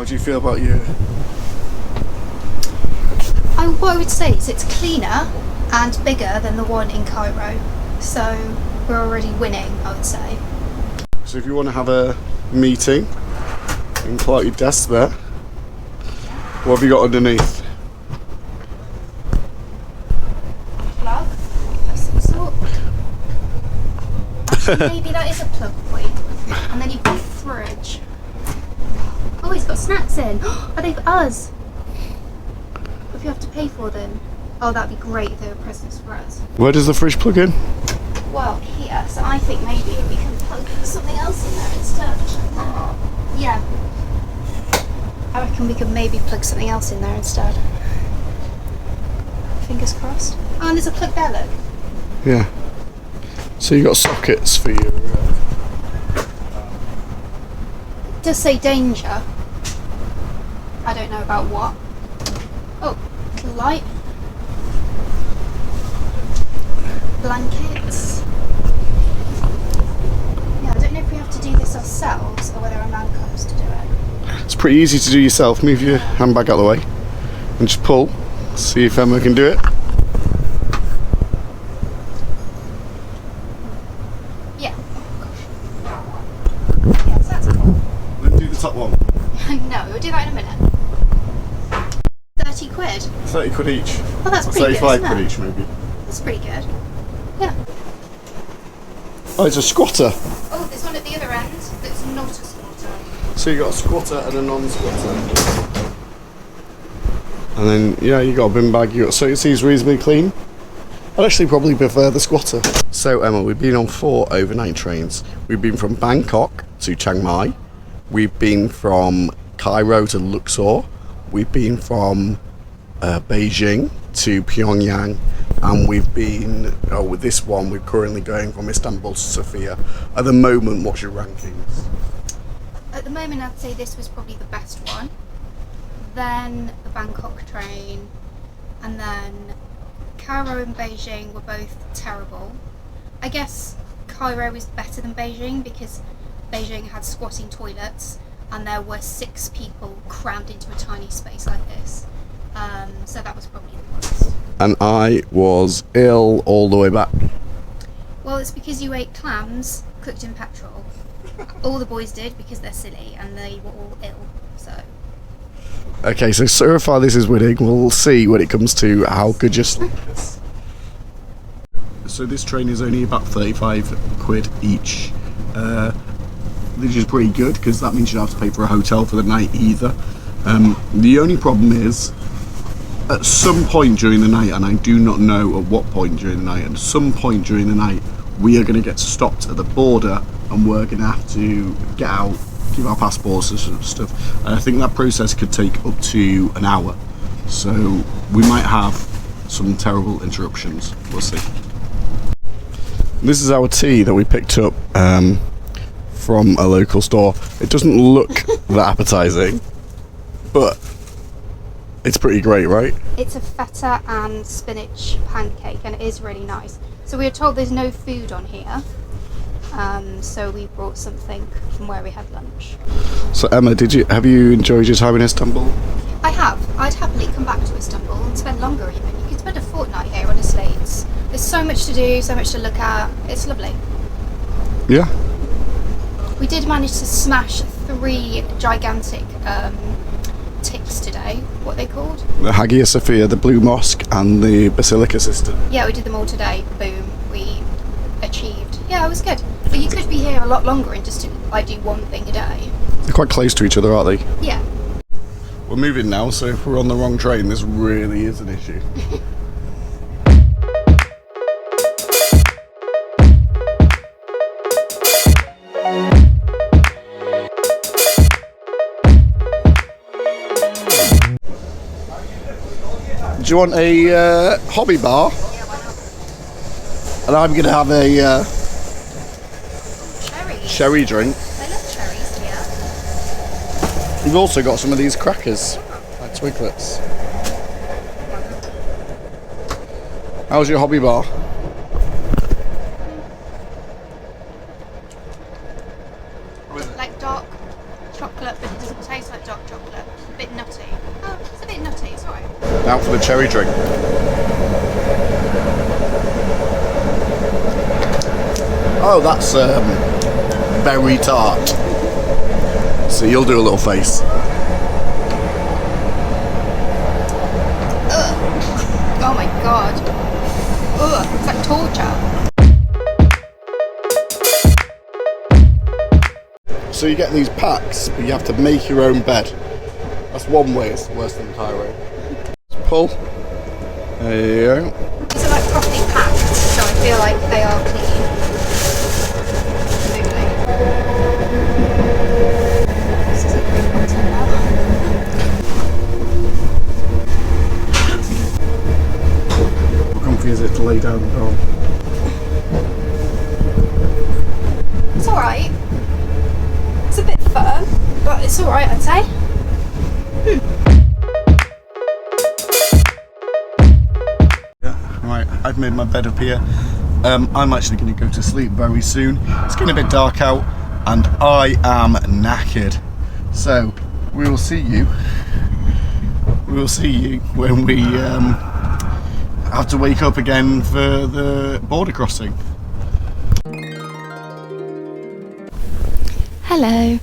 How do you feel about you? What I would say is it's cleaner and bigger than the one in Cairo. So we're already winning, I would say. So if you want to have a meeting, you can pull out your desk there. What have you got underneath? Plug of some sort. Actually, maybe that is a plug point. And then you've got a fridge. Oh, he's got snacks in. Are they for us? If you have to pay for them. Oh, that'd be great if they were presents for us. Where does the fridge plug in? Well, here. So I think maybe we can plug something else in there instead. Yeah. I reckon we could maybe plug something else in there instead. Fingers crossed. Oh, and there's a plug there, look. Yeah. So you got sockets for your... It does say danger. I don't know about what. Oh, light. Blankets. Yeah, I don't know if we have to do this ourselves or whether a man comes to do it. It's pretty easy to do yourself. Move your handbag out of the way and just pull. See if Emma can do it. Yeah. Oh, gosh. Yes, that's cool. Then do the top one. No, we'll do that in a minute. 30 quid. 30 quid each. Oh, that's pretty good. 35 quid each, maybe. That's pretty good. Yeah. Oh, it's a squatter. Oh, there's one at the other end that's not a squatter. So you got a squatter and a non-squatter. And then, yeah, you got a bin bag. So it seems reasonably clean. I'd actually probably prefer the squatter. So Emma, we've been on 4 overnight trains. We've been from Bangkok to Chiang Mai. We've been from Cairo to Luxor. We've been from Beijing to Pyongyang. And we've been, with this one, we're currently going from Istanbul to Sofia. At the moment, what's your rankings? At the moment, I'd say this was probably the best one. Then the Bangkok train, and then Cairo and Beijing were both terrible. I guess Cairo is better than Beijing because Beijing had squatting toilets and there were 6 people crammed into a tiny space like this. So that was probably the worst. And I was ill all the way back. Well, it's because you ate clams cooked in petrol. All the boys did because they're silly and they were all ill, so... Okay, so far this is winning. We'll see when it comes to how good your sleep is. So this train is only about 35 quid each, which is pretty good because that means you don't have to pay for a hotel for the night either. The only problem is, at some point during the night, and I do not know at what point during the night, at some point during the night, we are going to get stopped at the border and we're going to have to get out, give our passports and stuff. And I think that process could take up to an hour. So we might have some terrible interruptions. We'll see. This is our tea that we picked up from a local store. It doesn't look that appetizing, but it's pretty great, right? It's a feta and spinach pancake and it is really nice. So we were told there's no food on here, so we brought something from where we had lunch. So Emma, have you enjoyed your time in Istanbul? I have. I'd happily come back to Istanbul and spend longer even. You could spend a fortnight here, honestly. There's so much to do, so much to look at. It's lovely. Yeah. We did manage to smash 3 gigantic ticks today. What are they called? The Hagia Sophia, the Blue Mosque and the Basilica System. Yeah, we did them all today. Boom. We achieved. Yeah, it was good. But you could be here a lot longer and just do one thing a day. They're quite close to each other, aren't they? Yeah. We're moving now, so if we're on the wrong train, this really is an issue. Do you want a hobby bar? Yeah, why not? And I'm going to have a Cherries. cherry drink. I love cherries here. We've also got some of these crackers, like Twiglets. How's your hobby bar? Like dark chocolate, but it doesn't taste like dark chocolate. A bit nutty. Oh, it's a bit nutty, it's alright. Now for the cherry drink. Oh, that's very tart. So you'll do a little face. Ugh. Oh my god. Ugh, it's like torture. So you get these packs, but you have to make your own bed. That's one way it's worse than Cairo. Pull. There you go. These are like properly packed, so I feel like they are clean. Absolutely. This is a great content now. How comfy is it to lay down on? It's alright. It's a bit firm, but it's alright, I'd say. Yeah, right, I've made my bed up here. I'm actually going to go to sleep very soon. It's getting a bit dark out and I am knackered. So, we will see you when we have to wake up again for the border crossing. Hello.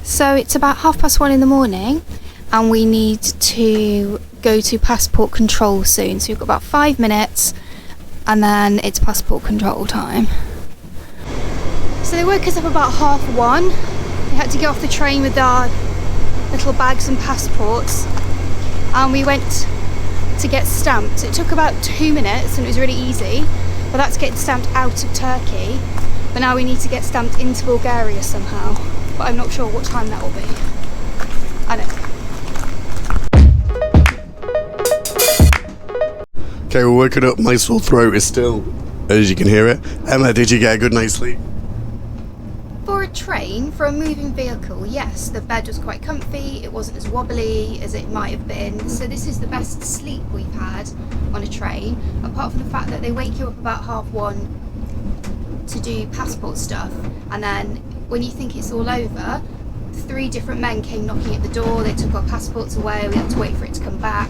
So it's about 1:30 in the morning and we need to go to passport control soon. So we've got about 5 minutes and then it's passport control time. So they woke us up about 1:30. We had to get off the train with our little bags and passports and we went to get stamped. It took about 2 minutes and it was really easy, but that's getting stamped out of Turkey. But now we need to get stamped into Bulgaria somehow. But I'm not sure what time that will be. I don't know. Okay, we're waking up. My sore throat is still, as you can hear it. Emma, did you get a good night's sleep? For a train, for a moving vehicle, yes, the bed was quite comfy. It wasn't as wobbly as it might have been. So this is the best sleep we've had on a train, apart from the fact that they wake you up about 1:30 to do passport stuff, and then when you think it's all over, 3 different men came knocking at the door. They took our passports away. We had to wait for it to come back.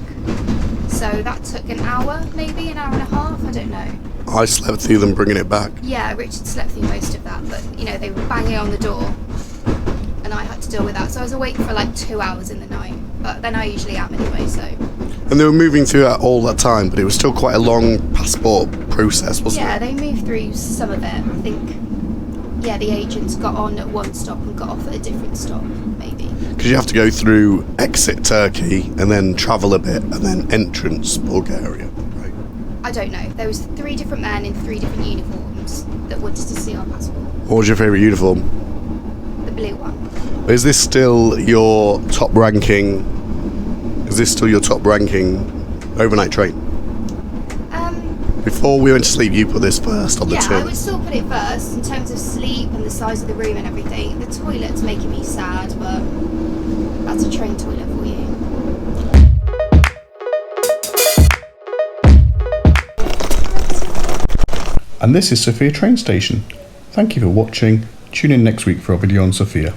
So that took an hour, maybe an hour and a half, I don't know. I slept through them bringing it back. Yeah, Richard slept through most of that, but you know, they were banging on the door and I had to deal with that. So I was awake for like 2 hours in the night, but then I usually am anyway, so. And they were moving through that all that time, but it was still quite a long passport process, wasn't Yeah, it? they moved through some of it. I think, yeah, the agents got on at one stop and got off at a different stop, maybe. Because you have to go through exit Turkey and then travel a bit and then entrance Bulgaria, right? I don't know. There was 3 different men in 3 different uniforms that wanted to see our passport. What was your favourite uniform? The blue one. Is this still your top ranking? Is this still your top ranking overnight train? Before we went to sleep, you put this first on the Yeah, tin. I would still put it first in terms of sleep and the size of the room and everything. The toilet's making me sad, but that's a train toilet for you. And this is Sofia train station. Thank you for watching. Tune in next week for our video on Sofia.